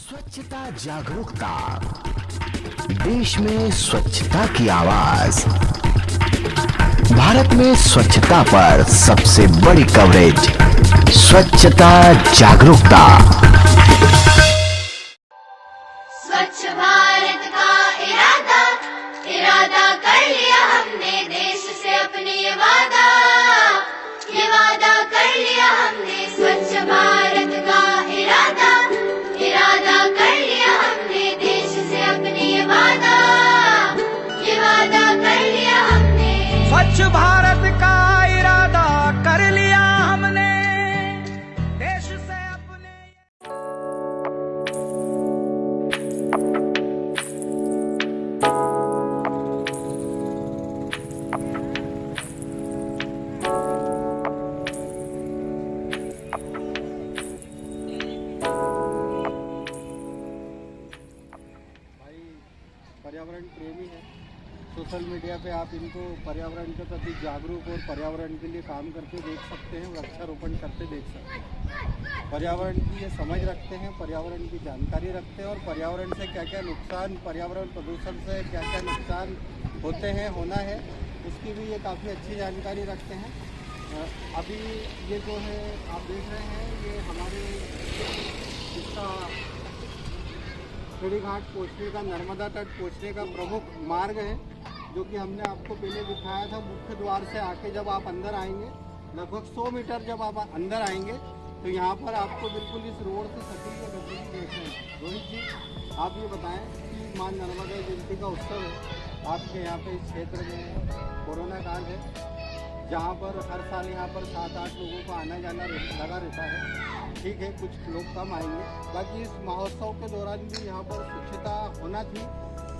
स्वच्छता जागरूकता, देश में स्वच्छता की आवाज। भारत में स्वच्छता पर सबसे बड़ी कवरेज, स्वच्छता जागरूकता। स्वच्छ भारत का इरादा इरादा कर लिया हमने, देश से अपने ये वादा कर लिया हमने। स्वच्छ भारत का इरादा कर लिया हमने, देश से अपने ये वादा कर लिया हमने। स्वच्छ भारत का इरादा कर लिया हमने, देश से अपने। पर्यावरण प्रेमी है, सोशल मीडिया पे आप इनको पर्यावरण के प्रति जागरूक और पर्यावरण के लिए काम करते देख सकते हैं, वृक्षारोपण करते देख सकते हैं। पर्यावरण की ये समझ रखते हैं, पर्यावरण की जानकारी रखते हैं और पर्यावरण से क्या क्या नुकसान, पर्यावरण प्रदूषण से क्या क्या नुकसान होते हैं, होना है, उसकी भी ये काफ़ी अच्छी जानकारी रखते हैं। अभी ये जो है आप देख रहे हैं, ये हमारे इसका खेड़ी घाट पहुँचने का, नर्मदा तट पहुँचने का प्रमुख मार्ग है, जो कि हमने आपको पहले दिखाया था। मुख्य द्वार से आके जब आप अंदर आएंगे, लगभग 100 मीटर जब आप अंदर आएंगे, तो यहाँ पर आपको बिल्कुल इस रोड से सटी हुई गतिविधि देखते हैं। रोहित जी, आप ये बताएं कि माँ नर्मदा जयंती का उत्सव है आपके यहाँ पे इस क्षेत्र में, कोरोना काल है, जहाँ पर हर साल यहाँ पर 7-8 लोगों को आना जाना लगा रहता है। ठीक है, कुछ लोग कम आएंगे, बाकी इस महोत्सव के दौरान भी यहाँ पर स्वच्छता होना थी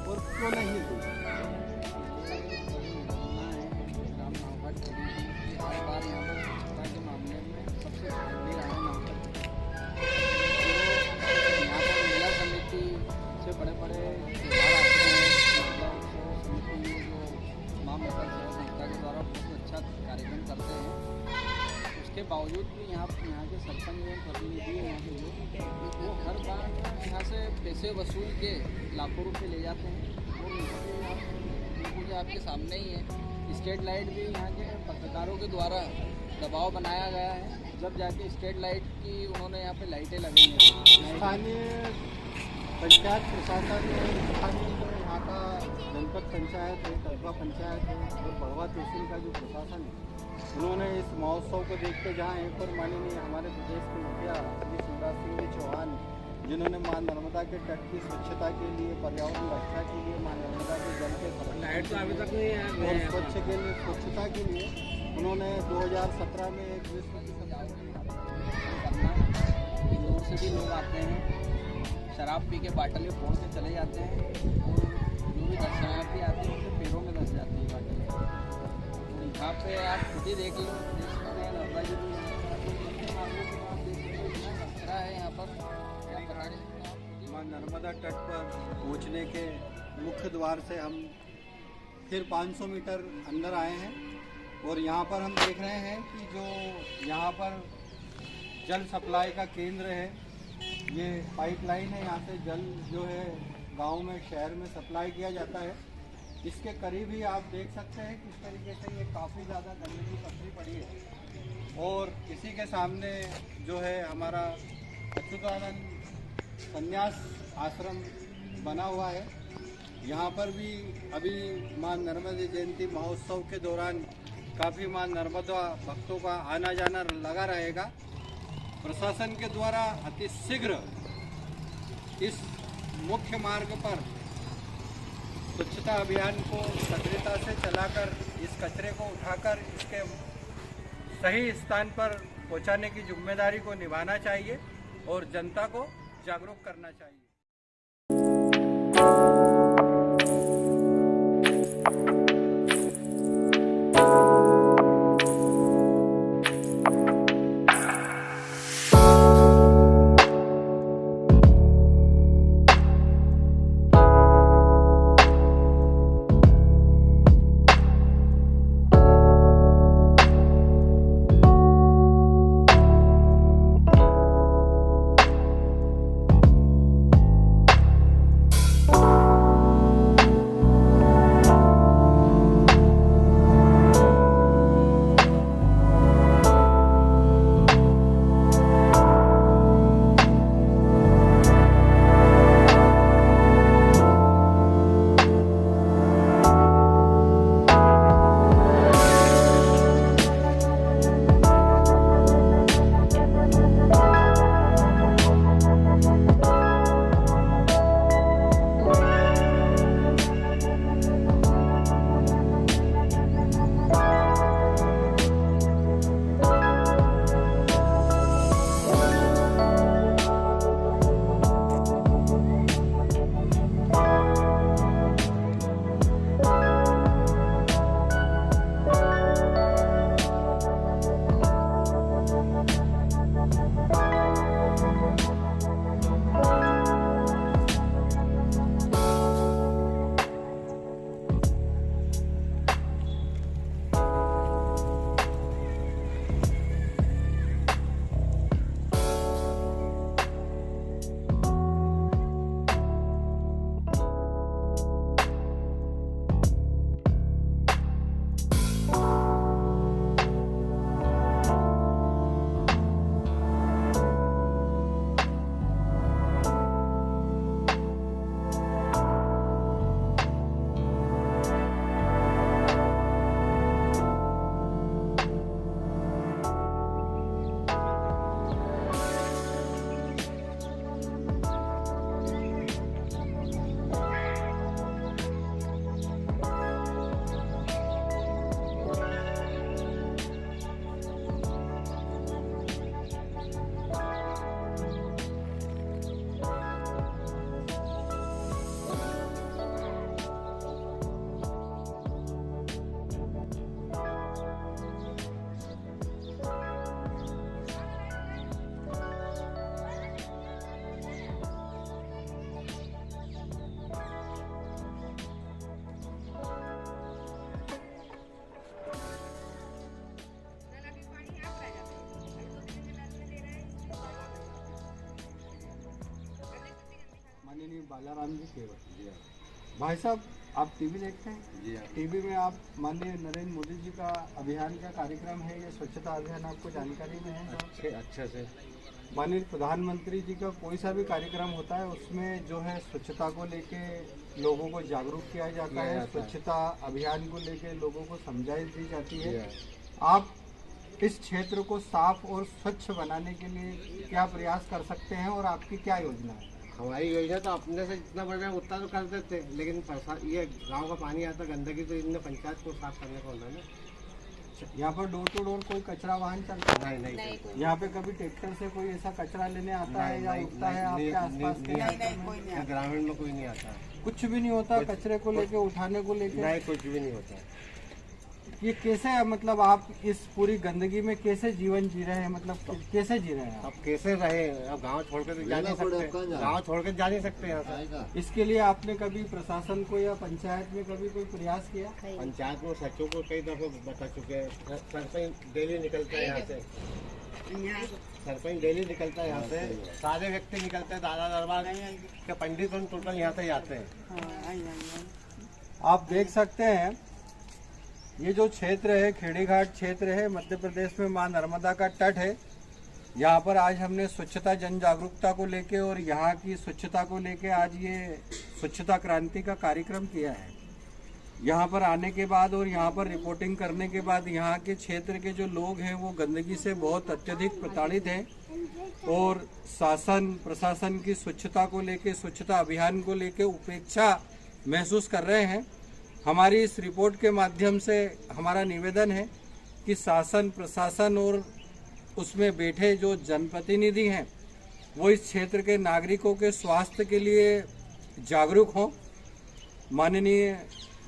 और क्यों नहीं थी। हर बार यहाँ पर स्वच्छता के मामले में सबसे आगे रहा है नामकट। यहाँ पर महिला समिति से बड़े बड़े त्योहार आते हैं, मतलब समिति जो माँ महिला सेवा संस्था के द्वारा बहुत अच्छा कार्यक्रम करते हैं। उसके बावजूद भी यहाँ के सरपंच एवं प्रतिनिधि हैं यहाँ के लोग, वो हर बार यहाँ से पैसे वसूल के लाखों रुपए ले जाते हैं। वो बिल्कुल आपके सामने ही है। स्ट्रीट लाइट भी यहाँ के पत्रकारों के द्वारा दबाव बनाया गया है, जब जाके स्ट्रीट लाइट की उन्होंने यहाँ पे लाइटें लगाई हैं। स्थानीय पंचायत प्रशासन, स्थानीय जो यहाँ का जनपद पंचायत है, कस्बा पंचायत है और बड़वा तहसील का जो प्रशासन है, उन्होंने इस महोत्सव को देखते, जहाँ एक और माननीय हमारे प्रदेश के मुखिया श्री शिवराज सिंह जी चौहान, जिन्होंने माँ नर्मदा के तट की स्वच्छता के लिए, पर्यावरण रक्षा के लिए, माँ नर्मदा के जल के और स्वच्छ के लिए, स्वच्छता के लिए उन्होंने 2017 में एक विश्व की करना, दूर से भी लोग आते हैं, शराब पी के बाटलें फोड़ के चले जाते हैं और जो भी दर्शनार्थी आते हैं उनके पैरों में धंस जाती है बाटलें। यहाँ पे आप खुद ही देख लो, नर्मदा जी भी है यहाँ पर। माँ नर्मदा तट पर पहुँचने के मुख्य द्वार से हम फिर 500 मीटर अंदर आए हैं और यहाँ पर हम देख रहे हैं कि जो यहाँ पर जल सप्लाई का केंद्र है, ये पाइपलाइन है, यहाँ से जल जो है गांव में, शहर में सप्लाई किया जाता है। इसके करीब ही आप देख सकते हैं किस तरीके से ये काफ़ी ज़्यादा गंदगी पथरी पड़ी है और इसी के सामने जो है हमारा अच्युतानंद संन्यास आश्रम बना हुआ है। यहाँ पर भी अभी माँ नर्मदा जयंती महोत्सव के दौरान काफ़ी माँ नर्मदा भक्तों का आना जाना लगा रहेगा। प्रशासन के द्वारा अति शीघ्र इस मुख्य मार्ग पर स्वच्छता अभियान को सक्रियता से चलाकर इस कचरे को उठाकर इसके सही स्थान पर पहुंचाने की जिम्मेदारी को निभाना चाहिए और जनता को जागरूक करना चाहिए। बालाराम जी केवट। भाई साहब, आप टीवी देखते हैं? जी हाँ। टीवी में आप माननीय नरेंद्र मोदी जी का अभियान का कार्यक्रम है, ये स्वच्छता अभियान, आपको जानकारी में है? अच्छे से माननीय प्रधानमंत्री जी का कोई सा भी कार्यक्रम होता है उसमें जो है स्वच्छता को लेके लोगों को जागरूक किया जाता है, स्वच्छता अभियान को लेके लोगों को समझाई दी जाती है। आप इस क्षेत्र को साफ और स्वच्छ बनाने के लिए क्या प्रयास कर सकते हैं और आपकी क्या योजना है? हमारी योजना तो अपने से जितना बढ़ रहा है उतना तो कर देते, लेकिन ये गांव का पानी आता गंदगी तो इनने पंचायत को साफ करने को होना ना। यहाँ पर डोर टू डोर कोई कचरा वाहन चलता है? नहीं। यहाँ पे कभी ट्रैक्टर से कोई ऐसा कचरा लेने आता है या उठता है आपके आसपास के? नहीं, ग्रामीण में कोई नहीं आता। कुछ भी नहीं होता कचरे को लेके, उठाने को लेके? नहीं, कुछ भी नहीं होता। ये कैसे है, मतलब आप इस पूरी गंदगी में कैसे जीवन जी रहे हैं, मतलब कैसे जी रहे हैं आप? अब कैसे रहे, अब गांव छोड़ के तो जा नहीं सकते, गांव छोड़ के जा नहीं सकते यहाँ से। इसके लिए आपने कभी प्रशासन को या पंचायत में कभी कोई प्रयास किया? पंचायत में सचिव को कई दफे बता चुके हैं। सरपंच डेली निकलता है यहाँ से, सरपंच डेली निकलता है यहाँ से, सारे व्यक्ति निकलते हैं, दादा दरबार के पंडित टोटल यहाँ से आते हैं। आप देख सकते हैं ये जो क्षेत्र है खेड़ी घाट क्षेत्र है, मध्य प्रदेश में मां नर्मदा का तट है। यहाँ पर आज हमने स्वच्छता जन जागरूकता को लेके और यहाँ की स्वच्छता को लेके आज ये स्वच्छता क्रांति का कार्यक्रम किया है। यहाँ पर आने के बाद और यहाँ पर रिपोर्टिंग करने के बाद यहाँ के क्षेत्र के जो लोग हैं वो गंदगी से बहुत अत्यधिक प्रताड़ित हैं और शासन प्रशासन की स्वच्छता को लेके, स्वच्छता अभियान को लेके उपेक्षा महसूस कर रहे हैं। हमारी इस रिपोर्ट के माध्यम से हमारा निवेदन है कि शासन प्रशासन और उसमें बैठे जो जनप्रतिनिधि हैं वो इस क्षेत्र के नागरिकों के स्वास्थ्य के लिए जागरूक हों। माननीय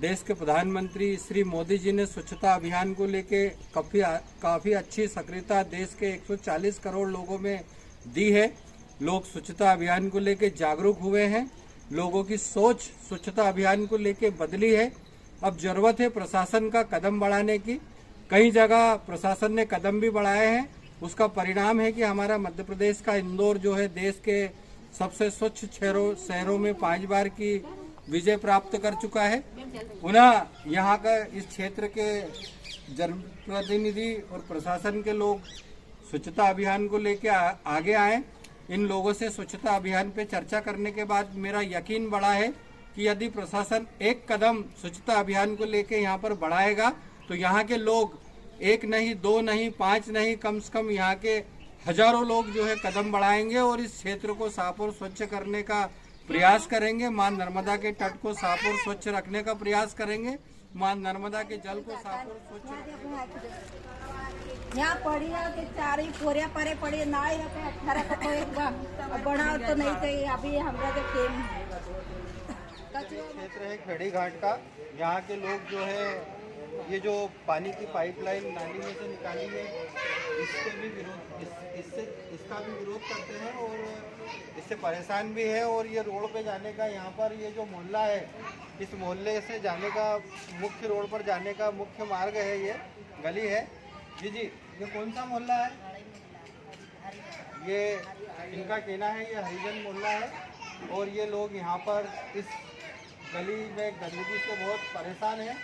देश के प्रधानमंत्री श्री मोदी जी ने स्वच्छता अभियान को लेके काफ़ी अच्छी सक्रियता देश के 140 करोड़ लोगों में दी है। लोग स्वच्छता अभियान को लेके जागरूक हुए हैं, लोगों की सोच स्वच्छता अभियान को लेके बदली है। अब जरूरत है प्रशासन का कदम बढ़ाने की। कई जगह प्रशासन ने कदम भी बढ़ाए हैं, उसका परिणाम है कि हमारा मध्य प्रदेश का इंदौर जो है देश के सबसे स्वच्छ शहरों में 5 बार की विजय प्राप्त कर चुका है। पुनः यहाँ का इस क्षेत्र के जनप्रतिनिधि और प्रशासन के लोग स्वच्छता अभियान को लेके आगे आए। इन लोगों से स्वच्छता अभियान पे चर्चा करने के बाद मेरा यकीन बढ़ा है कि यदि प्रशासन एक कदम स्वच्छता अभियान को लेके यहाँ पर बढ़ाएगा तो यहाँ के लोग 1 नहीं 2 नहीं 5 नहीं, कम से कम यहाँ के हजारों लोग जो है कदम बढ़ाएंगे और इस क्षेत्र को साफ और स्वच्छ करने का प्रयास करेंगे। मां नर्मदा के तट को साफ और स्वच्छ रखने का प्रयास करेंगे। मां नर्मदा के जल को साफ और स्वच्छ यहाँ पड़ी है कि 4 ही कोरिया परे पड़ी ना, 18 को एक बना तो नहीं थे। अभी हमारा जो टीम क्षेत्र है खेड़ी घाट का, यहाँ के लोग जो है ये जो पानी की पाइपलाइन नाली में से निकाली है इसके भी इसका भी विरोध करते हैं और इससे परेशान भी है। और ये रोड पे जाने का, यहाँ पर ये जो मोहल्ला है, इस मोहल्ले से जाने का मुख्य रोड पर जाने का मुख्य मार्ग है, ये गली है। जी, ये कौन सा मोहल्ला है? ये इनका कहना है ये हरिजन मोहल्ला है और ये लोग यहाँ पर इस गली में गंदगी से बहुत परेशान हैं।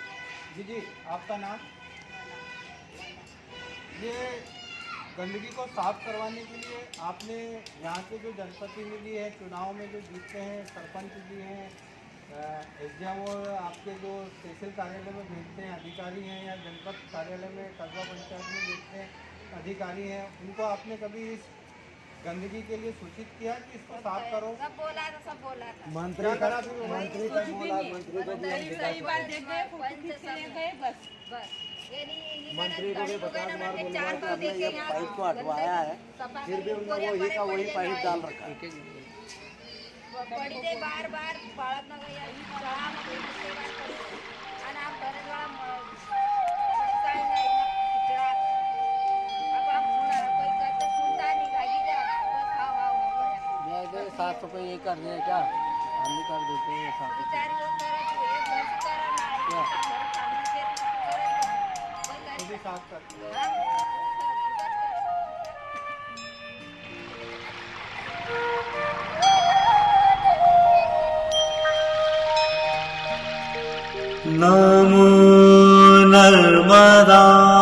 जी, आपका नाम? ये गंदगी को साफ करवाने के लिए आपने यहाँ के जो जनप्रतिनिधि हैं, चुनाव में जो जीतते हैं, सरपंच जी हैं, एसडीएम और आपके जो तहसील कार्यालय में भेजते हैं अधिकारी हैं या जनपद कार्यालय में कस्बा पंचायत में भेजते हैं अधिकारी हैं, उनको आपने कभी इस गंदगी के लिए सूचित किया कि इसको साफ करो? सब बोला था। मंत्री का बोला, मंत्री को सही बात देख गए बस मंत्री को भी 50 बार बोलवा के हमने ये पाइप को हटवाया है, फिर भी उन्होंने वही का वही पाइप डाल रखा है। बड़ी दे बार बाळत न गया शाळा में आणि आप बरेच वेळा काय नाही खिचडा। अब हम सुना कोई कहते सुनता नहीं, भागी जा बस हाव दे 7 रुपये ये कर रहे हैं क्या? हम भी कर देते हैं 7 रुपये। चार लोग करे तो एक बस करा ना सामने से करे खुद ही साफ करती है। नमो नर्मदाय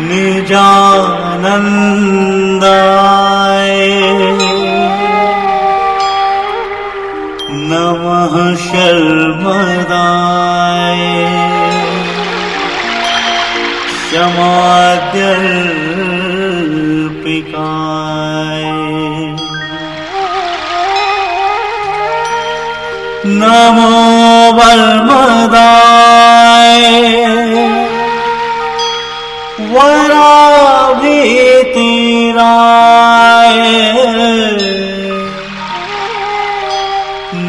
निजानन्दाय नमः शर्मदाय क्षमाद्यर्पिकाय नमो वर्मदाय वराभीतिराय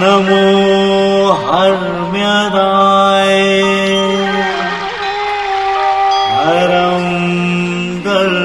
नमो हर्म्यदाय हरं दर्शिकाय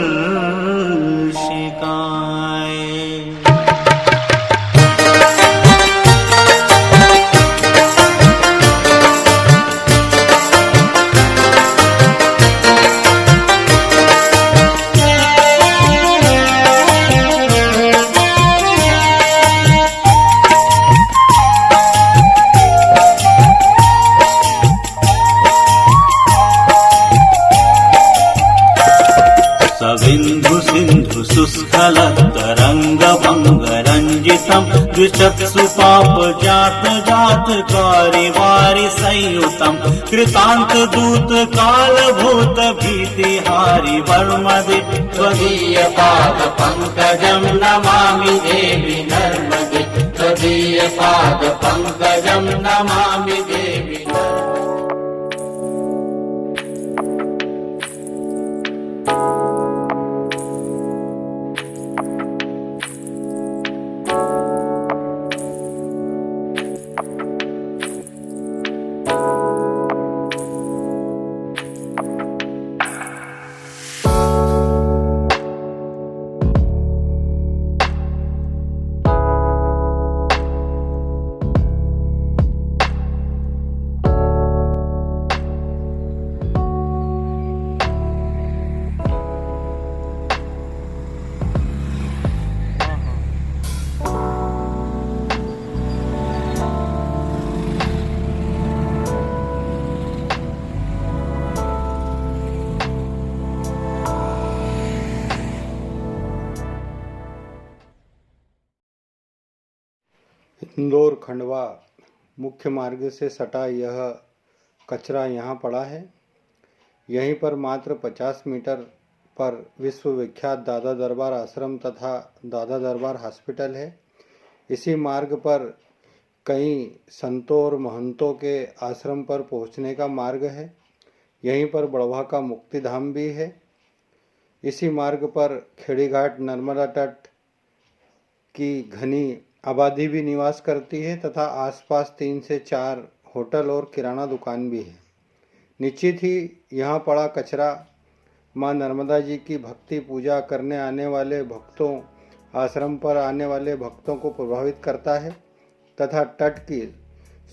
सविन्धु सिन्धु सुस्खल तरंग भंग रंजितम द्विचक्षुपाप जात जात कारी वारि संयुतम कृतांत दूत काल भूत भीतिहारि वर्मदे त्वदीय पाद पंकजं नमामि देवी नर्मदे त्वदीय पाद पंकजं नमामि देवी इंदौर खंडवा मुख्य मार्ग से सटा यह कचरा यहाँ पड़ा है। यहीं पर मात्र 50 मीटर पर विश्व विख्यात दादा दरबार आश्रम तथा दादा दरबार हॉस्पिटल है। इसी मार्ग पर कई संतों और महंतों के आश्रम पर पहुँचने का मार्ग है। यहीं पर बड़वा का मुक्ति धाम भी है। इसी मार्ग पर खेड़ीघाट नर्मदा तट की घनी आबादी भी निवास करती है तथा आसपास 3 से 4 होटल और किराना दुकान भी है। निश्चित ही यहाँ पड़ा कचरा माँ नर्मदा जी की भक्ति पूजा करने आने वाले भक्तों, आश्रम पर आने वाले भक्तों को प्रभावित करता है तथा तट की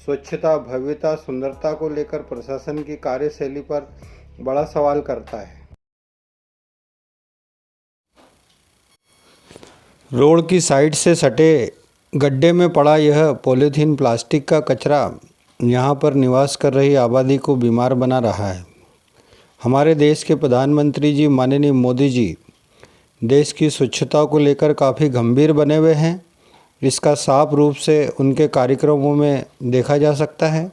स्वच्छता, भव्यता, सुंदरता को लेकर प्रशासन की कार्यशैली पर बड़ा सवाल करता है। रोड की साइड से सटे गड्ढे में पड़ा यह पॉलीथीन प्लास्टिक का कचरा यहाँ पर निवास कर रही आबादी को बीमार बना रहा है। हमारे देश के प्रधानमंत्री जी माननीय मोदी जी देश की स्वच्छता को लेकर काफ़ी गंभीर बने हुए हैं। इसका साफ रूप से उनके कार्यक्रमों में देखा जा सकता है।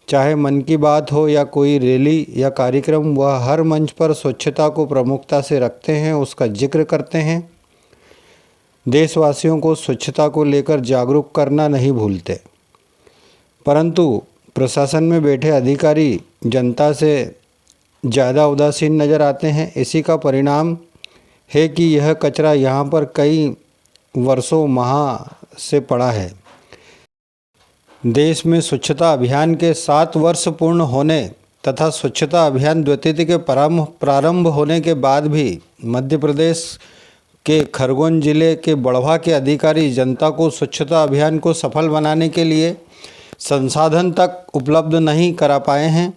चाहे मन की बात हो या कोई रैली या कार्यक्रम, वह हर मंच पर स्वच्छता को प्रमुखता से रखते हैं, उसका जिक्र करते हैं। देशवासियों को स्वच्छता को लेकर जागरूक करना नहीं भूलते, परंतु प्रशासन में बैठे अधिकारी जनता से ज़्यादा उदासीन नज़र आते हैं। इसी का परिणाम है कि यह कचरा यहाँ पर कई वर्षों माह से पड़ा है। देश में स्वच्छता अभियान के 7 वर्ष पूर्ण होने तथा स्वच्छता अभियान द्वितीय के प्रारंभ होने के बाद भी मध्य प्रदेश के खरगोन जिले के बड़वा के अधिकारी जनता को स्वच्छता अभियान को सफल बनाने के लिए संसाधन तक उपलब्ध नहीं करा पाए हैं।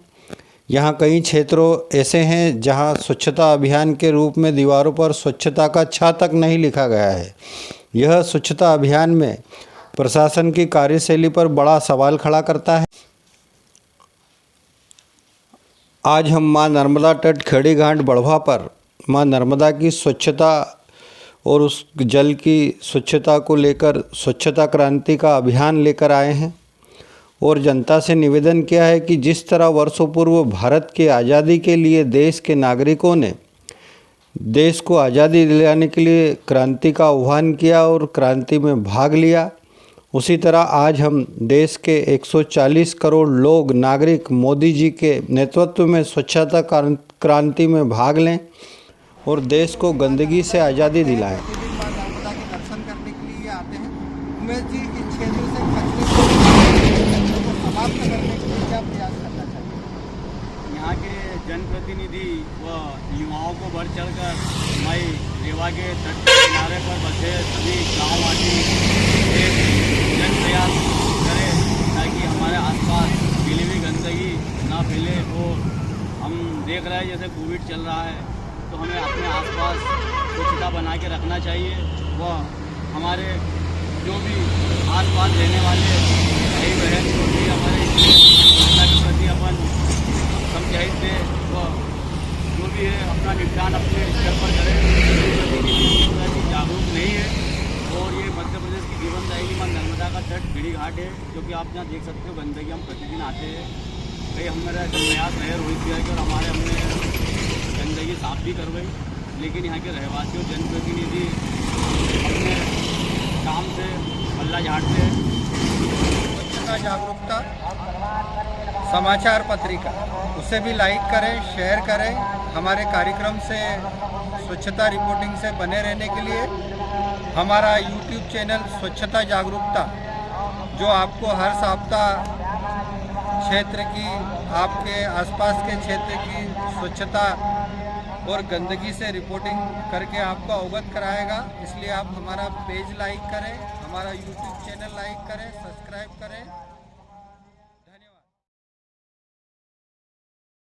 यहाँ कई क्षेत्रों ऐसे हैं जहाँ स्वच्छता अभियान के रूप में दीवारों पर स्वच्छता का छ तक नहीं लिखा गया है। यह स्वच्छता अभियान में प्रशासन की कार्यशैली पर बड़ा सवाल खड़ा करता है। आज हम मां नर्मदा तट खेड़ी घाट बड़वा पर मां नर्मदा की स्वच्छता और उस जल की स्वच्छता को लेकर स्वच्छता क्रांति का अभियान लेकर आए हैं और जनता से निवेदन किया है कि जिस तरह वर्षों पूर्व भारत की आज़ादी के लिए देश के नागरिकों ने देश को आज़ादी दिलाने के लिए क्रांति का आह्वान किया और क्रांति में भाग लिया, उसी तरह आज हम देश के 140 करोड़ लोग नागरिक मोदी जी के नेतृत्व में स्वच्छता क्रांति में भाग लें और देश को गंदगी से आज़ादी दिलाएं। मां नर्मदा के दर्शन करने के लिए आते हैं। उमेश जी, इस क्षेत्र से कचरे को समाप्त करने के लिए क्या प्रयास करना चाहिए? यहाँ के जनप्रतिनिधि व युवाओं को बढ़ चढ़कर मई रेवा के तट के किनारे पर बसे सभी गाँववासी एक जन प्रयास करें ताकि हमारे आसपास फैली हुई गंदगी ना फैले। और हम देख रहे हैं जैसे कोविड चल रहा है तो हमें अपने आसपास स्वच्छता बना के रखना चाहिए व हमारे जो भी आसपास रहने वाले भाई बहन जो भी हमारे स्वच्छता के प्रति अपन समझाइश दे व जो भी है अपना निपटान अपने स्तर पर करें। प्रति जागरूक नहीं है और ये मध्य प्रदेश की जीवनदायिनी मां नर्मदा का तट खेड़ी घाट है, क्योंकि आप यहाँ देख सकते हो गंदगी हम प्रतिदिन आते हैं। कई हमारा प्रयास है रोहित भैया और हमारे हमने गंदगी साफ भी करवाई, लेकिन यहाँ के रहवासियों जनप्रतिनिधि अपने काम से पल्ला झाड़ते हैं। स्वच्छता जागरूकता समाचार पत्रिका, उसे भी लाइक करें, शेयर करें। हमारे कार्यक्रम से स्वच्छता रिपोर्टिंग से बने रहने के लिए हमारा YouTube चैनल स्वच्छता जागरूकता, जो आपको हर सप्ताह क्षेत्र की, आपके आसपास के क्षेत्र की स्वच्छता और गंदगी से रिपोर्टिंग करके आपको अवगत कराएगा। इसलिए आप हमारा पेज लाइक करें, हमारा YouTube चैनल लाइक करें, सब्सक्राइब करें।